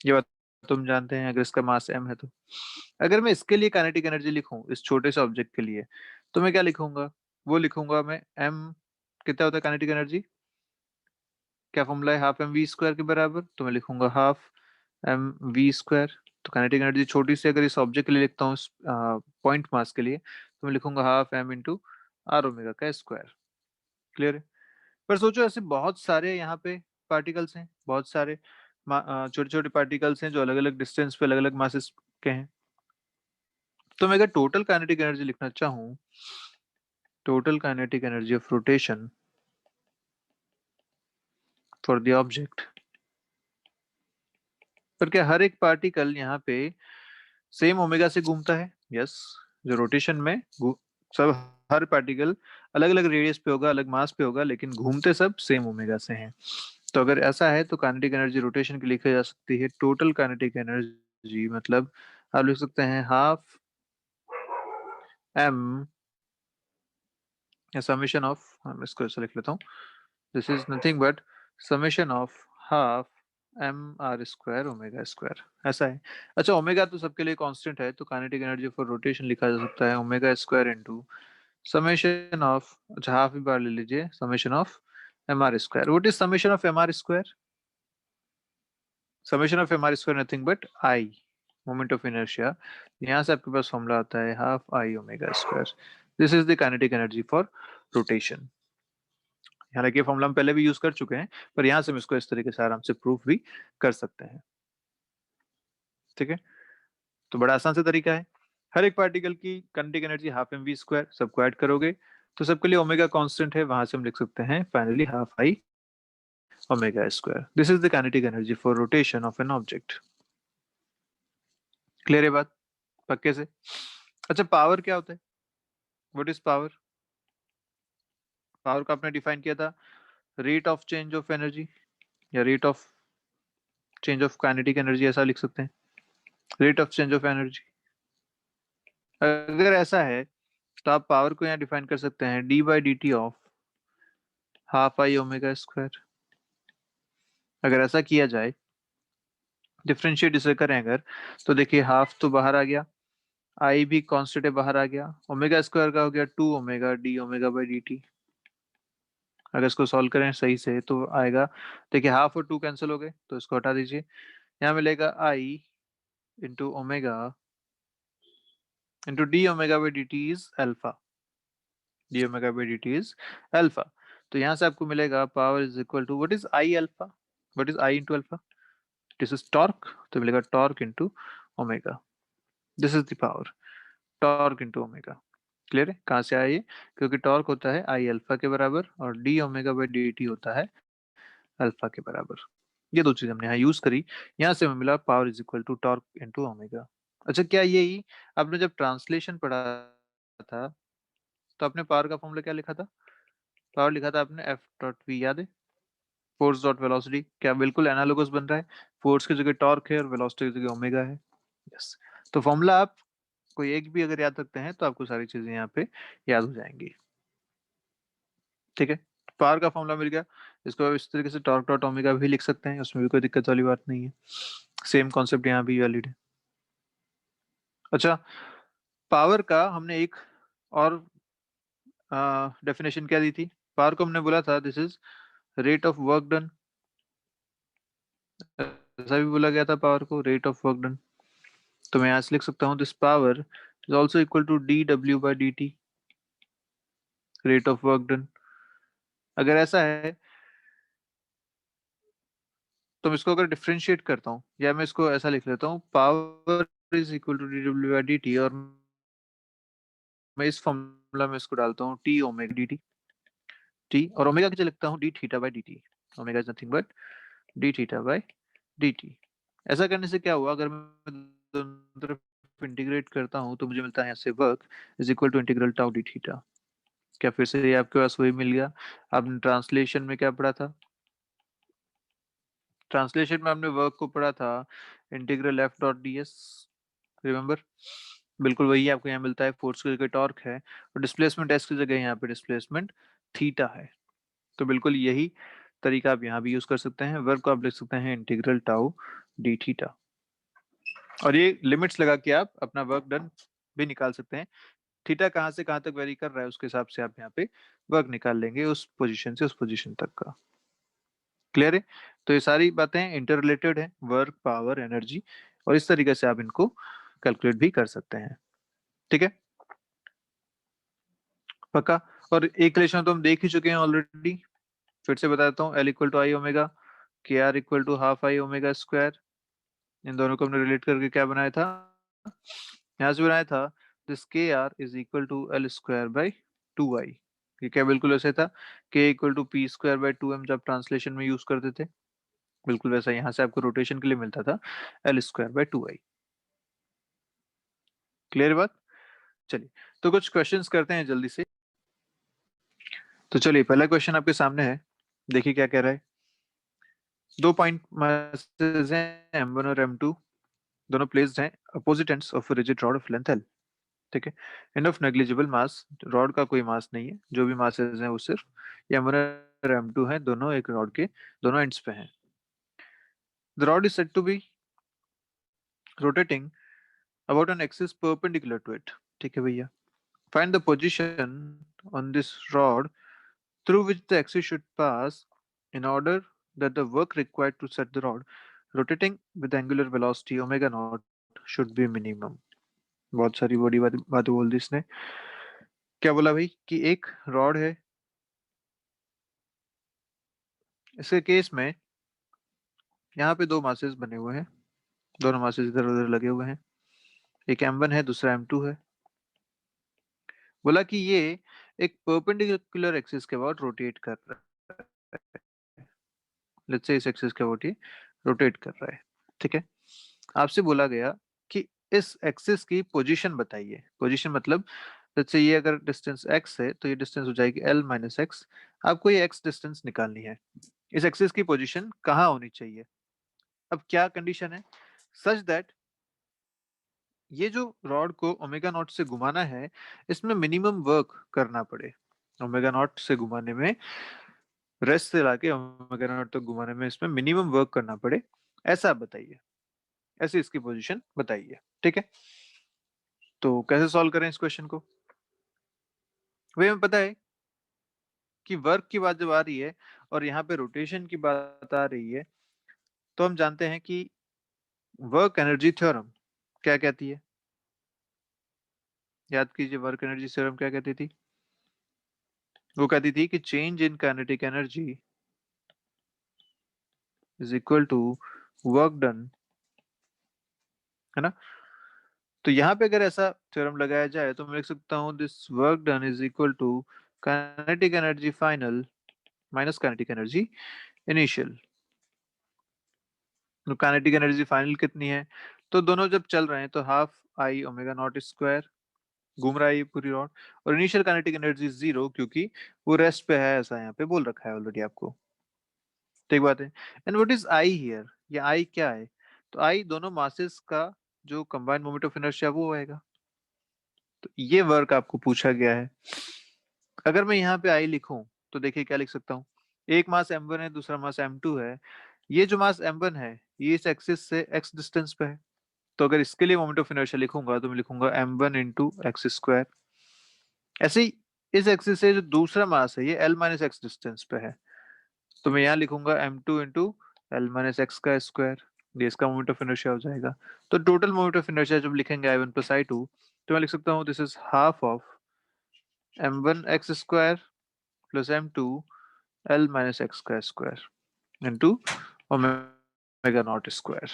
ये बात तुम जानते हैं, अगर इसका मास m है तो। अगर मैं इसके लिए काइनेटिक एनर्जी लिखूं इस छोटे से ऑब्जेक्ट के लिए, तो मैं क्या लिखूंगा? वो लिखूंगा मैं m, कितना होता है काइनेटिक एनर्जी, क्या फॉर्मूला है, हाफ एम वी स्क्वायर के बराबर। तो मैं लिखूंगा हाफ एम वी स्क्वायर। तो काइनेटिक एनर्जी छोटी सी अगर इस ऑब्जेक्ट के लिए लिखता हूँ, पॉइंट मास के लिए, तो मैं लिखूंगा half M into R omega का स्क्वायर। क्लियर है? पर सोचो, ऐसे बहुत सारे यहाँ पे पार्टिकल्स हैं, बहुत सारे छोटे छोटे पार्टिकल्स हैं जो अलग अलग डिस्टेंस पे अलग अलग मासेस के हैं। तो मैं अगर टोटल काइनेटिक एनर्जी लिखना चाहूँ, total kinetic energy of rotation for the object, पर क्या हर एक पार्टिकल यहाँ पे सेम ओमेगा से घूमता है? यस। जो रोटेशन में सब, हर पार्टिकल अलग अलग रेडियस पे होगा, अलग मास पे होगा, लेकिन घूमते सब सेम ओमेगा से हैं। तो अगर ऐसा है तो काइनेटिक एनर्जी रोटेशन की लिखी जा सकती है टोटल काइनेटिक एनर्जी, मतलब आप लिख सकते हैं हाफ एम, समेशन ऑफ, हम इसको ऐसे लिख लेता हूँ, this is nothing but summation of half M R square omega square. ऐसा है। अच्छा, ओमेगा तो सबके लिए कांस्टेंट है, तो काइनेटिक एनर्जी फॉर रोटेशन लिखा जा सकता है omega square into summation of, अच्छा हाफ ही बार ले लीजिए, summation of M R square. What is summation of M R square? Summation of M R square nothing but I, moment of inertia. यहाँ से आपके पास फॉर्मूला आता है half I omega square. This is the kinetic energy for rotation. हालांकि ये formula हम पहले भी यूज कर चुके हैं, पर यहाँ से हम इसको इस तरीके से आराम से प्रूफ भी कर सकते हैं। ठीक है, तो बड़ा आसान सा तरीका है। हर एक पार्टिकल की kinetic energy half M V square, सबको ऐड करोगे तो सबके लिए ओमेगा कांस्टेंट है, वहां से हम लिख सकते हैं finally half I omega square. This is the kinetic energy for rotation of an object. Clear है बात पक्के से? अच्छा, पावर क्या होता है? What is power? पावर का आपने डिफाइन किया था rate of change of energy, या rate of change of kinetic energy, ऐसा लिख सकते हैं, rate of change of energy. अगर ऐसा है तो आप पावर को यहाँ डिफाइन कर सकते हैं D by D T of half I omega square. अगर ऐसा किया जाए, डिफरेंशिएट इसे करें अगर, तो देखिए हाफ तो बाहर आ गया, आई भी कांस्टेंट है बाहर आ गया, ओमेगा स्क्वायर का हो गया 2 omega D omega by D T. अगर इसको सॉल्व करें सही से तो आएगा, देखिए हाफ और टू कैंसिल हो गए, तो इसको हटा दीजिए। यहाँ मिलेगा I into omega into D omega by D T is alpha, D omega by D T is alpha. तो यहाँ से आपको मिलेगा power is equal to what is I alpha, what is I into alpha, this is torque, तो मिलेगा torque into omega. This is the power, torque into omega. Clear है कहाँ से आया ये? क्योंकि टॉर्क होता है आई अल्फा के बराबर और D omega by D T होता है अल्फा के बराबर। ये दो चीजें हमने यहाँ यूज करी, यहाँ से हमें मिला power is equal to torque into omega. अच्छा, क्या यही आपने जब ट्रांसलेशन पढ़ा था तो आपने पावर का फॉर्मूला क्या लिखा था? पावर लिखा था आपने एफ डॉट वी, याद है? फोर्स डॉट वेलोसिटी, क्या बिल्कुल एनालोगस बन रहा है? फोर्स की जगह टॉर्क है और वेलोसिटी की जगह ओमेगा है। यस। तो फॉर्मूला आप कोई एक भी अगर याद रखते हैं तो आपको सारी चीजें यहाँ पे याद हो जाएंगी। ठीक है, पावर का फॉर्मूला मिल गया। इसको आप इस तरीके से टॉर्क डॉट ओमेगा भी लिख सकते हैं, उसमें भी कोई दिक्कत वाली बात नहीं है। सेम कॉन्सेप्ट यहाँ भी वैलिड है। अच्छा, पावर का हमने एक और डेफिनेशन क्या दी थी? पावर को हमने बोला था this is rate of work done. ऐसा भी बोला गया था पावर को, रेट ऑफ वर्क डन। तो मैं यहाँ से लिख सकता हूँ this power is also equal to D W by D T, rate of work done. अगर ऐसा है तो मैं इसको अगर डिफरेंशिएट करता हूँ, या मैं इसको ऐसा लिख लेता हूँ, power is equal to D W by D T, और मैं इस फॉर्मूला में इसको डालता हूँ T omega D T. T और ओमेगा की जगह लिखता हूँ D theta by D T. Omega is nothing but D theta by D T. ऐसा करने से क्या हुआ, अगर मैं दोनों तरफ इंटीग्रेट करता हूँ तो मुझे मिलता है यहाँ से work is equal to integral tau D theta. क्या फिर से ये आपके पास वही मिल गया? आपने ट्रांसलेशन में क्या पढ़ा था? ट्रांसलेशन में आपने वर्क को पढ़ा था integral F dot D S, remember? बिल्कुल वही आपको यहाँ मिलता है। फोर्स की जगह टॉर्क है और डिस्प्लेसमेंट एस की जगह यहाँ पे डिस्प्लेसमेंट थीटा है। तो बिल्कुल यही तरीका आप यहाँ भी यूज कर सकते हैं। वर्क को आप लिख सकते हैं इंटीग्रल टाउ डी थीटा, और ये लिमिट्स लगा के आप अपना वर्क डन भी निकाल सकते हैं। थीटा कहाँ से कहाँ तक वेरी कर रहा है उसके हिसाब से आप यहाँ पे वर्क निकाल लेंगे, उस पोजीशन से उस पोजीशन तक का। क्लियर है? तो ये सारी बातें इंटर रिलेटेड है, वर्क, पावर, एनर्जी, और इस तरीके से आप इनको कैलकुलेट भी कर सकते हैं। ठीक है, पक्का? और एक रिलेशन तो हम देख ही चुके हैं ऑलरेडी, फिर से बता देता हूँ। L equal to I omega, K R equal to half I omega square. इन दोनों को हमने रिलेट करके क्या बनाया था? यहाँ से बनाया था this K R is equal to L square by two I. ये क्या बिल्कुल ऐसे था? K equal to P square by two M, जब ट्रांसलेशन में यूज करते थे। बिल्कुल वैसा यहाँ से आपको रोटेशन के लिए मिलता था L square by two I. Clear बात? चलिए, तो कुछ क्वेश्चंस करते हैं जल्दी से। तो चलिए, पहला क्वेश्चन आपके सामने है, देखिए क्या कह रहा है। दो पॉइंट मासेस हैं m1 और m2, दोनों प्लेस्ड हैं opposite ends of rigid rod of length l। ठीक है, end of negligible mass, rod का कोई मास नहीं है, जो भी मासेस हैं वो सिर्फ ये m1 और m2 हैं, दोनों एक रॉड के दोनों एंड्स पे हैं। The rod is said to be rotating about an axis perpendicular to it. ठीक है भैया, find the position on this rod through which the axis should pass in order that the work required to set the rod rotating with angular velocity omega naught should be minimum। बहुत सारी बड़ी बात बोल दी इसने। क्या बोला भाई कि एक रॉड है, इसके केस में यहाँ पे दो मासेस बने हुए हैं, दोनों मासेस इधर उधर लगे हुए हैं, एक m1 है दूसरा m2 है। बोला कि ये एक परपेंडिकुलर एक्सिस के अबाउट रोटेट कर रहा है, लेट्स से इस एक्सिस के अबाउट ये रोटेट कर रहा है। ठीक है, आपसे बोला गया कि इस एक्सिस की पोजीशन बताइए। पोजीशन मतलब जैसे ये अगर डिस्टेंस x है तो ये डिस्टेंस हो जाएगी l माइनस एक्स। आपको ये x डिस्टेंस निकालनी है, इस एक्सिस की पोजीशन कहाँ होनी चाहिए? अब क्या कंडीशन है? सच दैट ये जो रॉड को ओमेगा नॉट से घुमाना है, इसमें मिनिमम वर्क करना पड़े। ओमेगा नॉट से घुमाने में, रेस्ट से लाके ओमेगा नॉट तक घुमाने में इसमें मिनिमम वर्क करना पड़े, ऐसा आप बताइए, ऐसी इसकी पोजीशन बताइए। ठीक है, तो कैसे सॉल्व करें इस क्वेश्चन को? वही हमें पता है कि वर्क की बात जब आ रही है और यहाँ पे रोटेशन की बात आ रही है, तो हम जानते हैं कि वर्क एनर्जी थ्योरम क्या कहती है? याद कीजिए, वर्क एनर्जी थ्योरम क्या कहती थी? वो कहती थी कि change in kinetic energy is equal to work done, है ना? तो यहाँ पे अगर ऐसा थ्योरम लगाया जाए तो मैं लिख सकता हूँ this work done is equal to kinetic energy final minus kinetic energy initial. तो काइनेटिक एनर्जी फाइनल कितनी है? तो दोनों जब चल रहे हैं तो half I omega naught square, घूम रहा है ये पूरी रॉड, और इनिशियल काइनेटिक एनर्जी जीरो, क्योंकि वो रेस्ट पे है, ऐसा यहाँ पे बोल रखा है ऑलरेडी आपको। ठीक बात है। And what is I hear? ये आई क्या है? तो आई दोनों मासेस का जो कंबाइंड मोमेंट ऑफ इनर्शिया वो आएगा। तो ये वर्क आपको पूछा गया है। अगर मैं यहाँ पे आई लिखूं तो देखिए क्या लिख सकता हूँ। एक मास m1 है, दूसरा मास m2 है। ये जो मास m1 है ये इस एक्सिस से x डिस्टेंस पे है। तो अगर इसके लिए मोमेंट ऑफ इनर्शिया लिखूंगा तो मैं लिखूंगा m1 इंटू एक्स स्क्वायर। ऐसे ही इस एक्सिस से जो दूसरा मास है ये l माइनस एक्स डिस्टेंस पे है, तो मैं यहाँ लिखूंगा m2 into L minus X का स्क्वायर। ये इसका मोमेंट ऑफ इनर्शिया हो जाएगा। तो टोटल मोमेंट ऑफ इनर्शिया जब लिखेंगे i1 प्लस i2, तो मैं लिख सकता हूँ this is half of m1 X square plus m2 L minus X का square into omega naught square.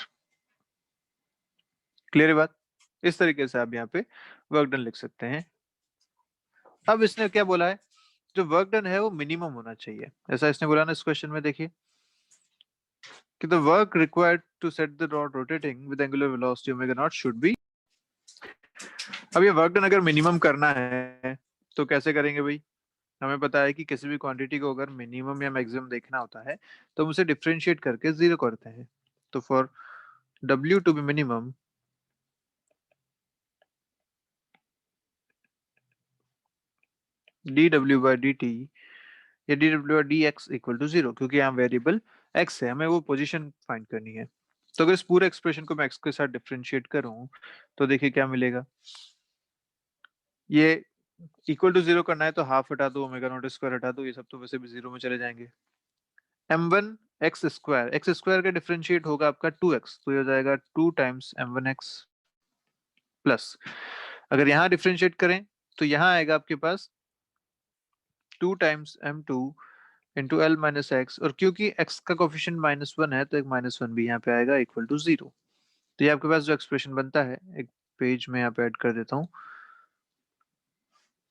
Clear है बात? इस तरीके से आप यहाँ पे वर्क डन लिख सकते हैं। अब इसने क्या बोला है? जो वर्क डन है वो मिनिमम होना चाहिए, ऐसा इसने बोला ना इस क्वेश्चन में। देखिए कि the work required to set the rod rotating with angular velocity omega naught should be. अब ये वर्क डन अगर मिनिमम करना है तो कैसे करेंगे भाई? हमें पता है कि किसी भी क्वांटिटी को अगर मिनिमम या मैक्सिमम देखना होता है तो हम उसे डिफरेंशिएट करके जीरो करते हैं। तो for W to be minimum, dw by dt या dw by dx equal to zero, क्योंकि यहाँ वेरिएबल x है, हमें वो पोजीशन फाइंड करनी है। तो अगर इस पूरे एक्सप्रेशन को मैं x के साथ डिफरेंशिएट करूं तो देखिए क्या मिलेगा। ये इक्वल टू जीरो करना है तो हाफ हटा दो, ओमेगा नॉट स्क्वायर हटा दो, ये सब तो वैसे भी जीरो में चले जाएंगे। m1 एक्स स्क्वायर का डिफरेंशिएट होगा आपका 2x, तो ये हो जाएगा 2 टाइम्स m1 x प्लस, अगर यहाँ डिफरेंशिएट करें तो यहाँ आएगा आपके पास 2 times m2 into L minus x, और क्योंकि x का कोफिशिएंट -1 है तो एक -1 भी यहाँ पे आएगा इक्वल टू जीरो। तो ये आपके पास जो एक्सप्रेशन बनता है, एक पेज में यहाँ पे ऐड कर देता हूँ।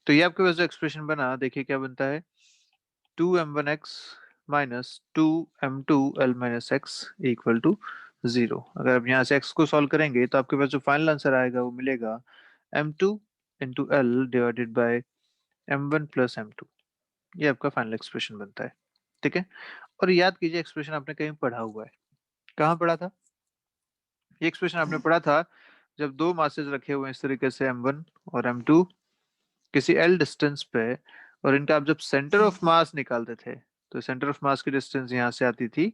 तो ये आपके पास जो एक्सप्रेशन बना, देखिए क्या बनता है। 2m1x minus 2m2l minus X equal to zero. अगर आप यहाँ से x को सॉल्व करेंगे तो आपके पास जो फाइनल आंसर आएगा वो मिलेगा m2 into L divided by m1 plus m2। ये आपका फाइनल एक्सप्रेशन बनता है। ठीक है। और याद कीजिए एक्सप्रेशन आपने कहीं पढ़ा हुआ है। कहाँ पढ़ा था ये एक्सप्रेशन? आपने पढ़ा था जब दो मासेस रखे हुए हैं इस तरीके से m1 और m2 किसी l डिस्टेंस पे, और इनका आप जब सेंटर ऑफ मास निकालते थे तो सेंटर ऑफ मास की डिस्टेंस यहाँ से आती थी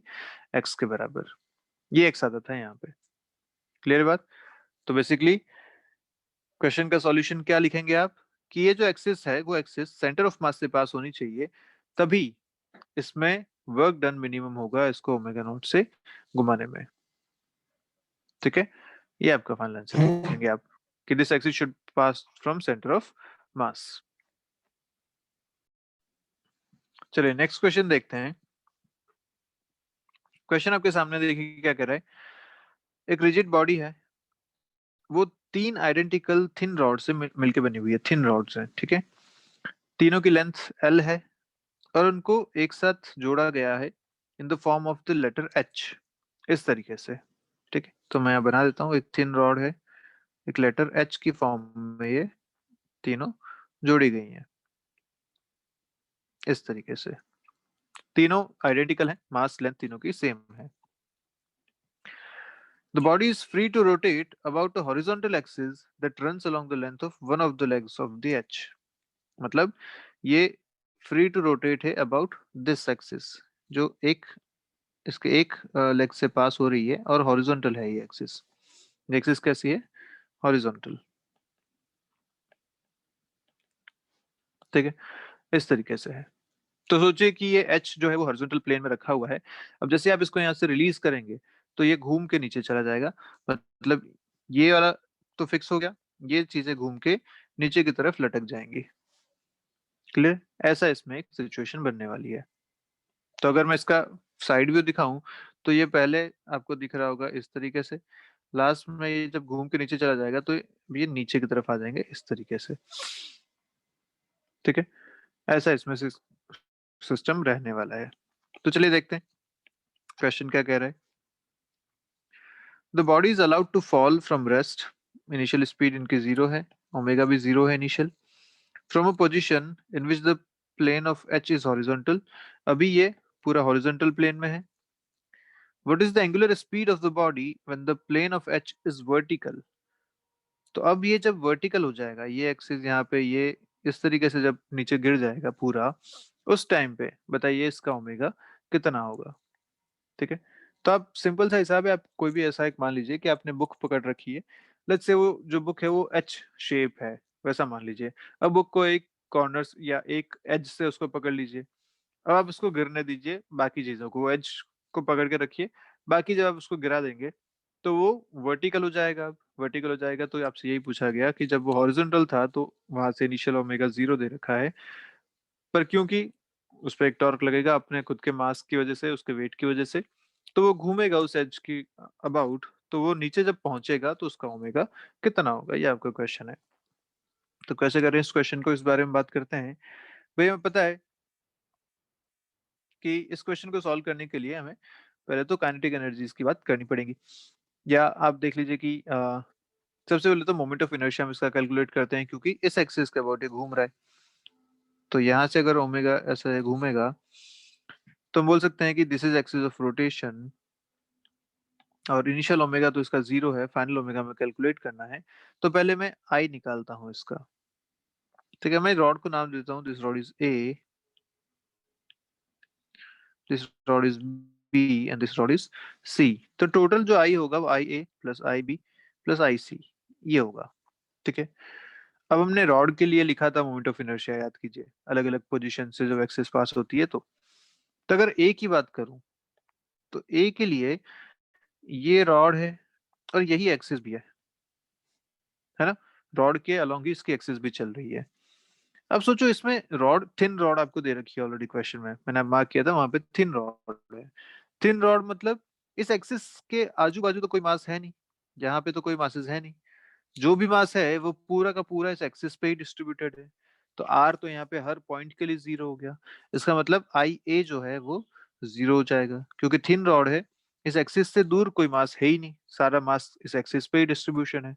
x के बराबर। ये x आता था यहाँ पे। क्लियर बात? तो बेसिकली क्वेश्चन का सॉल्यूशन क्या लिखेंगे आप कि ये जो एक्सिस है वो एक्सिस सेंटर ऑफ मास से पास होनी चाहिए, तभी इसमें वर्क डन मिनिमम होगा इसको ओमेगा नॉट से घुमाने में। ठीक है। ये आपका फाइनल आंसर लिखेंगे आप कि this axis should pass from centre of mass. चलिए नेक्स्ट क्वेश्चन देखते हैं। क्वेश्चन आपके सामने देखिए क्या कर रहा है। एक रिजिड बॉडी है, वो तीन आइडेंटिकल थिन रॉड से मिलकर बनी हुई है, थिन रॉड्स हैं। ठीक है। तीनों की लेंथ L है और उनको एक साथ जोड़ा गया है in the form of the letter H, इस तरीके से। ठीक है। तो मैं यहाँ बना देता हूँ, एक थिन रॉड है, एक लेटर H की फॉर्म में ये तीनों जोड़ी गई हैं इस तरीके से। तीनों आइडेंटिकल हैं, मास लेंथ तीनों की सेम है। The body is free to rotate about a horizontal axis that runs along the length of one of the legs of the H. मतलब ये फ्री टू रोटेट है अबाउट दिस एक्सिस, जो एक इसके एक लेग से पास हो रही है, और हॉरिजॉन्टल है ये एक्सिस। ये एक्सिस कैसी है? हॉरिजॉन्टल। ठीक है। इस तरीके से है। तो सोचिए कि ये एच जो है वो हॉरिजॉन्टल प्लेन में रखा हुआ है। अब जैसे आप इसको यहाँ से रिलीज करेंगे तो ये घूम के नीचे चला जाएगा। मतलब ये वाला तो फिक्स हो गया, ये चीजें घूम के नीचे की तरफ लटक जाएंगी। क्लियर? ऐसा इसमें एक सिचुएशन बनने वाली है। तो अगर मैं इसका साइड व्यू दिखाऊं तो ये पहले आपको दिख रहा होगा इस तरीके से, लास्ट में ये जब घूम के नीचे चला जाएगा तो ये नीचे की तरफ आ जाएंगे इस तरीके से। ठीक है। ऐसा इसमें सिस्टम रहने वाला है। तो चलिए देखते हैं क्वेश्चन क्या कह रहा है। The body is allowed to fall from rest, initial speed इनकी जीरो है, ओमेगा भी जीरो है initial, from a position in which the plane of H is horizontal, अभी ये पूरा हॉरिजॉन्टल प्लेन में है। What is the angular speed of the body when the plane of H is vertical, तो अब ये जब वर्टिकल हो जाएगा, ये एक्सिस यहाँ पे, ये इस तरीके से जब नीचे गिर जाएगा पूरा, उस टाइम पे बताइए इसका ओमेगा कितना होगा। ठीक है, तो आप सिंपल सा हिसाब है, आप कोई भी ऐसा एक मान लीजिए कि आपने बुक पकड़ रखी है, लेट्स से वो जो बुक है वो एच शेप है, वैसा मान लीजिए। अब बुक को एक कॉर्नर या एक एज से उसको पकड़ लीजिए, अब आप उसको गिरने दीजिए, बाकी चीजों को, वो एज को पकड़ के रखिए, बाकी जब आप उसको गिरा देंगे तो वो वर्टिकल हो जाएगा। अब वर्टिकल हो जाएगा तो आपसे यही पूछा गया कि जब वो हॉरिजॉन्टल था तो वहां से इनिशियल ओमेगा जीरो दे रखा है, पर क्योंकि उस पर एक टॉर्क लगेगा अपने खुद के मास की वजह से, उसके वेट की वजह से, तो वो घूमेगा उस एज की अबाउट, तो वो नीचे जब पहुंचेगा तो उसका ओमेगा कितना होगा, ये आपका क्वेश्चन है। तो कैसे करें इस क्वेश्चन को, इस बारे में बात करते हैं। भैया हमें पता है कि इस क्वेश्चन को सॉल्व करने के लिए हमें पहले तो काइनेटिक एनर्जीज की बात करनी पड़ेगी। या आप देख लीजिए कि सबसे पहले तो मोमेंट ऑफ इनर्शिया हम इसका कैलकुलेट करते हैं, क्योंकि इस एक्सिस के अबाउट ये घूम रहा है। तो यहाँ से अगर ओमेगा ऐसे घूमेगा तो हम बोल सकते हैं कि this is axis of rotation, और इनिशियल ओमेगा तो इसका जीरो है, फाइनल ओमेगा में कैलकुलेट करना है। तो पहले मैं आई निकालता हूँ इसका। ठीक है, मैं रॉड को नाम देता हूँ, this rod is A, this rod is B and this rod is C. तो टोटल जो आई होगा वो I A plus I B plus I C, ये होगा। ठीक है, अब हमने रॉड के लिए लिखा था मोमेंट ऑफ इनर्शिया, याद कीजिए, अलग अलग पोजीशन से जब एक्सिस पास होती है तो अगर ए की बात करूं तो ए के लिए ये रॉड है और यही एक्सिस भी है ना, रॉड के अलोंग ही इसकी एक्सिस भी चल रही है। अब सोचो इसमें रॉड, थिन रॉड आपको दे रखी है ऑलरेडी, क्वेश्चन में मैंने मार्क किया था वहां पे थिन रॉड है। थिन रॉड मतलब इस एक्सिस के आजू बाजू तो कोई मास है नहीं, यहाँ पे तो कोई मासेस है नहीं, जो भी मास है वो पूरा का पूरा इस एक्सिस पे ही डिस्ट्रीब्यूटेड है। तो आर तो यहाँ पे हर पॉइंट के लिए जीरो हो गया, इसका मतलब आई ए जो है वो जीरो हो जाएगा, क्योंकि थिन रॉड है, इस एक्सिस से दूर कोई मास है ही नहीं, सारा मास इस एक्सिस पे ही डिस्ट्रीब्यूशन है।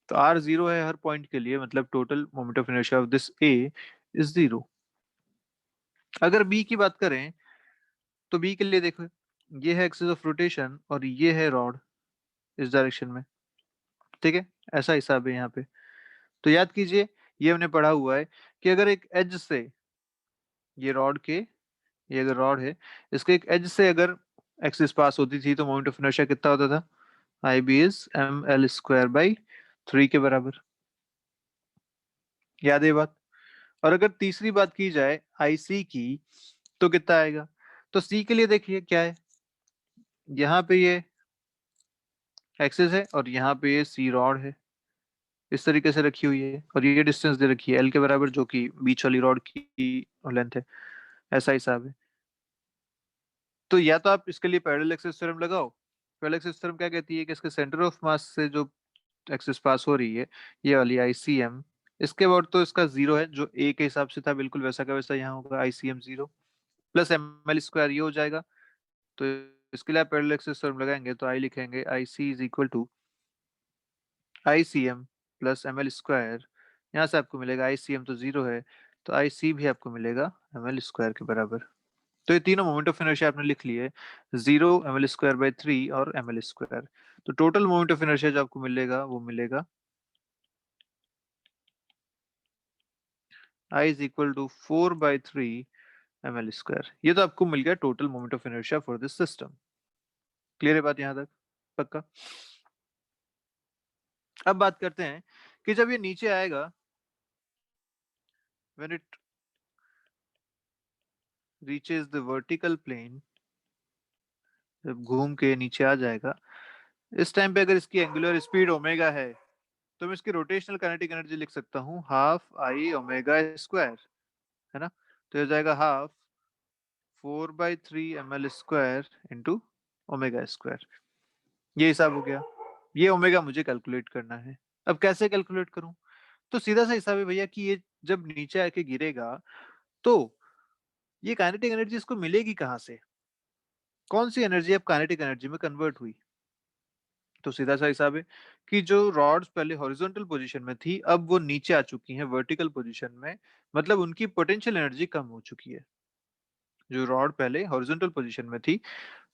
तो आर जीरो है हर पॉइंट के लिए, मतलब total moment of inertia of this A is zero. अगर बी की बात करें तो बी के लिए देखो, ये है एक्सिस ऑफ रोटेशन और ये है रॉड इस डायरेक्शन में। ठीक है, ऐसा हिसाब है यहाँ पे। तो याद कीजिए, ये हमने पढ़ा हुआ है कि अगर एक एज से, ये रॉड के, ये अगर रॉड है, इसके एक एज से अगर एक्सिस पास होती थी तो मोमेंट ऑफ इनर्शिया कितना होता था, I B is M L square by three के बराबर। याद है ये बात। और अगर तीसरी बात की जाए आई सी की, तो कितना आएगा। तो सी के लिए देखिए क्या है, यहाँ पे ये एक्सिस है और यहाँ पे ये सी रॉड है, इस तरीके से रखी हुई है, और ये डिस्टेंस दे रखी है एल के बराबर, जो कि बीच वाली रॉड की लेंथ है। ऐसा हिसाब है। तो या तो आप इसके लिए पैरेलल एक्सिस थ्योरम लगाओ। पैरेलल एक्सिस थ्योरम क्या कहती है कि इसके सेंटर ऑफ मास से जो एक्सिस पास हो रही है, ये वाली आई सी एम, इसके बाद तो इसका जीरो है, जो ए के हिसाब से था बिल्कुल वैसा का वैसा यहाँ होगा, I C M zero plus M L square ये हो जाएगा। तो इसके लिए आप पैरेलल एक्सिस थ्योरम लगाएंगे तो आई लिखेंगे I C is equal to I C M plus M L square, यहाँ से आपको मिलेगा आई सी एम तो जीरो है, तो आई सी भी आपको मिलेगा एम एल स्क्वायर के बराबर। तो ये तीनों मोमेंट ऑफ इनर्शिया आपने लिख लिए, zero, M L square by three और एम एल स्क्वायर। तो टोटल मोमेंट ऑफ इनर्शिया जो आपको मिलेगा वो मिलेगा I is equal to four by three M L square. ये तो आपको मिल गया total moment of inertia for this system. Clear है बात यहाँ तक, पक्का। अब बात करते हैं कि जब ये नीचे आएगा, when it reaches the vertical plane, जब घूम के नीचे आ जाएगा, इस टाइम पे अगर इसकी एंगुलर स्पीड ओमेगा है, तो मैं इसकी रोटेशनल काइनेटिक एनर्जी लिख सकता हूँ हाफ आई ओमेगा स्क्वायर, है ना। तो ये हो जाएगा half four by three M L square into omega square. ये हिसाब हो गया। ये ओमेगा मुझे कैलकुलेट करना है। अब कैसे कैलकुलेट करूं, तो सीधा सा हिसाब है भैया कि ये जब नीचे आके गिरेगा तो ये काइनेटिक एनर्जी इसको मिलेगी कहाँ से, कौन सी एनर्जी अब काइनेटिक एनर्जी में कन्वर्ट हुई। तो सीधा सा हिसाब है कि जो रॉड्स पहले हॉरिजॉन्टल पोजीशन में थी, अब वो नीचे आ चुकी हैं वर्टिकल पोजीशन में, मतलब उनकी पोटेंशियल एनर्जी कम हो चुकी है। जो रॉड पहले हॉरिजॉन्टल पोजीशन में थी,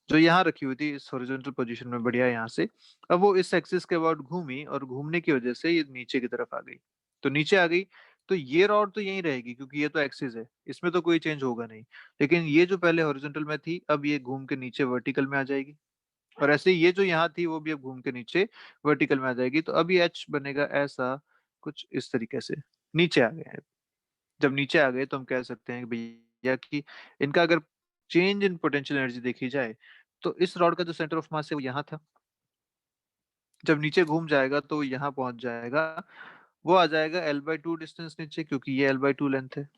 जो यहाँ रखी हुई थी इस हॉरिजॉन्टल पोजीशन में बढ़िया यहाँ से, अब वो इस एक्सिस के अबाउट घूमी और घूमने की वजह से ये नीचे की तरफ आ गई। तो नीचे आ गई, तो ये रॉड तो यहीं रहेगी क्योंकि ये तो एक्सिस है, इसमें तो कोई चेंज होगा नहीं। लेकिन ये जो पहले हॉरिजॉन्टल में थी, अब ये घूम के नीचे वर्टिकल में आ जाएगी। और ऐसे ही ये जो यहाँ थी वो भी अब घूम के नीचे वर्टिकल में आ जाएगी। तो अब ये एच बनेगा ऐसा कुछ इस तरीके से, नीचे आ गए हैं। जब नीचे आ गए तो हम कह सकते हैं कि भैया कि इनका अगर चेंज इन पोटेंशियल एनर्जी देखी जाए, तो इस रॉड का जो सेंटर ऑफ मास है वो यहाँ था। जब नीचे घूम जाएगा तो वो यहाँ पहुंच जाएगा, वो आ जाएगा L/2 डिस्टेंस नीचे, क्योंकि ये L/2 लेंथ है।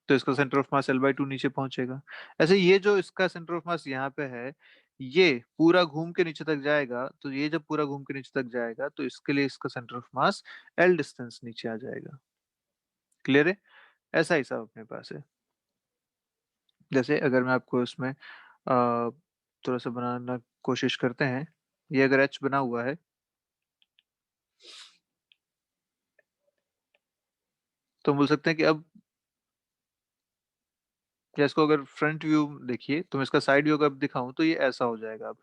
तो इसका सेंटर ऑफ मास L/2 नीचे पहुंचेगा। ऐसे ये जो इसका सेंटर ऑफ मास यहाँ पे है, ये पूरा घूम के नीचे तक जाएगा। तो ये जब पूरा घूम के नीचे तक जाएगा तो इसके लिए इसका centre of mass L distance नीचे आ जाएगा। क्लियर है? ऐसा हिसाब अपने पास है। जैसे अगर मैं आपको इसमें थोड़ा सा बनाना कोशिश करते हैं, ये अगर एच बना हुआ है, तो हम बोल सकते हैं कि अब, या इसको अगर फ्रंट व्यू देखिए, तो मैं इसका साइड व्यू अगर दिखाऊं तो ये ऐसा हो जाएगा अब,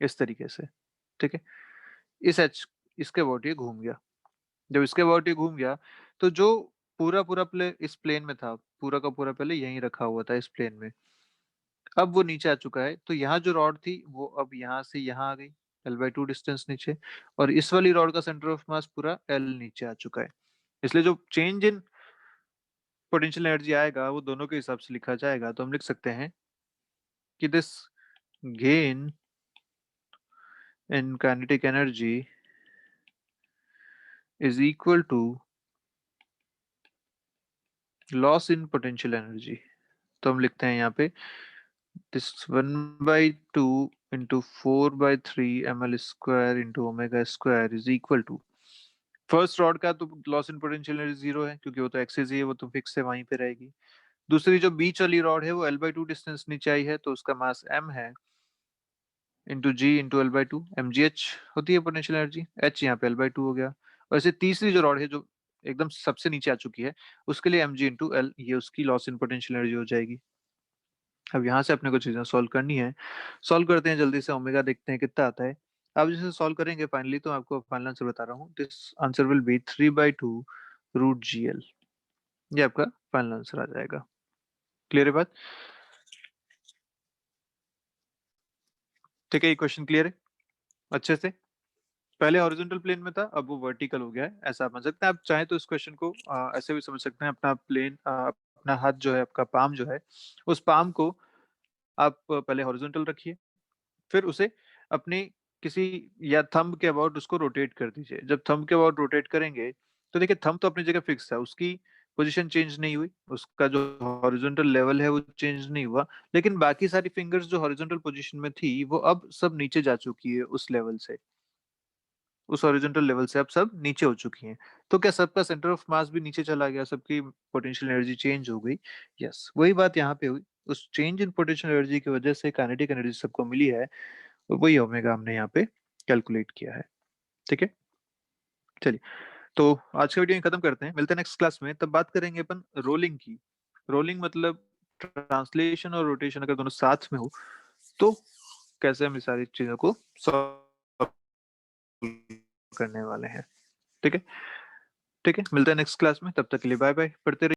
इस तरीके से। ठीक है? इस एच, इसके अबाउट ये घूम गया। जब इसके अबाउट ये घूम गया, तो जो पूरा पूरा प्ले इस प्लेन में था, पूरा का पूरा पहले यहीं रखा हुआ था इस प्लेन में, अब वो नीचे आ चुका है। तो यहाँ जो रॉड थी वो अब यहाँ से यहाँ आ गई, L/2 डिस्टेंस नीचे। और इस वाली रॉड का सेंटर ऑफ मास पूरा L नीचे आ चुका है। इसलिए जो चेंज इन पोटेंशियल एनर्जी आएगा वो दोनों के हिसाब से लिखा जाएगा। तो हम लिख सकते हैं कि this gain in kinetic energy is equal to loss in potential energy. तो हम लिखते हैं यहाँ पे this 1/2 into 4/3 ml² into omega² is equal to, first rod का तो loss in potential energy zero है क्योंकि वो तो एक्सिस ही है, वो तो फिक्स है, वहीं पे रहेगी। दूसरी जो बीच वाली रॉड है वो L/2 डिस्टेंस नीचे आई है, तो उसका मास m है इंटू जी इंटू L/2, mgh होती है पोटेंशियल एनर्जी, h यहाँ पे L/2 हो गया। और ऐसे तीसरी जो रॉड है जो एकदम सबसे नीचे आ चुकी है, उसके लिए mg इंटू l, ये उसकी लॉस इन पोटेंशियल एनर्जी हो जाएगी। अब यहाँ से अपने को चीजें सॉल्व करनी है। सॉल्व करते हैं जल्दी से, ओमेगा देखते हैं कितना आता है। अब जैसे सॉल्व करेंगे फाइनली, तो आपको फाइनल आंसर बता रहा हूँ, this answer will be 3/2 √GL। ये आपका फाइनल आंसर आ जाएगा। क्लियर है बात? ठीक है, ये क्वेश्चन क्लियर है अच्छे से? पहले हॉरिजॉन्टल प्लेन में था, अब वो वर्टिकल हो गया है, ऐसा आप समझ सकते हैं। आप चाहे तो इस क्वेश्चन को ऐसे भी समझ सकते हैं, अपना प्लेन, अपना हाथ जो है, आपका पाम जो है, उस पाम को आप पहले हॉरिजॉन्टल रखिए, फिर उसे अपनी किसी या थंब के अबाउट उसको रोटेट कर दीजिए। जब थंब के अबाउट रोटेट करेंगे, तो देखिए थंब तो अपनी जगह फिक्स है, उसकी पोजीशन चेंज नहीं हुई, उसका जो हॉरिजॉन्टल लेवल है वो चेंज नहीं हुआ। लेकिन बाकी सारी फिंगर्स जो हॉरिजॉन्टल पोजीशन में थी वो अब सब नीचे जा चुकी है, उस लेवल से, उस हॉरिजॉन्टल लेवल से अब सब नीचे हो चुकी हैं। तो क्या सबका सेंटर ऑफ मास भी नीचे चला गया, सबकी पोटेंशियल एनर्जी चेंज हो गई? यस, वही बात यहाँ पे हुई। उस चेंज इन पोटेंशियल एनर्जी की वजह से काइनेटिक एनर्जी सबको मिली है, वही ओमेगा हमने यहाँ पे कैलकुलेट किया है। ठीक है, चलिए, तो आज का वीडियो यहीं खत्म करते हैं, मिलते हैं नेक्स्ट क्लास में। तब बात करेंगे अपन रोलिंग की। रोलिंग मतलब ट्रांसलेशन और रोटेशन अगर दोनों साथ में हो, तो कैसे हम इस सारी चीजों को सॉल्व करने वाले हैं। ठीक है, ठीक है, मिलते हैं नेक्स्ट क्लास में, तब तक के लिए बाय बाय, पढ़ते रहिए।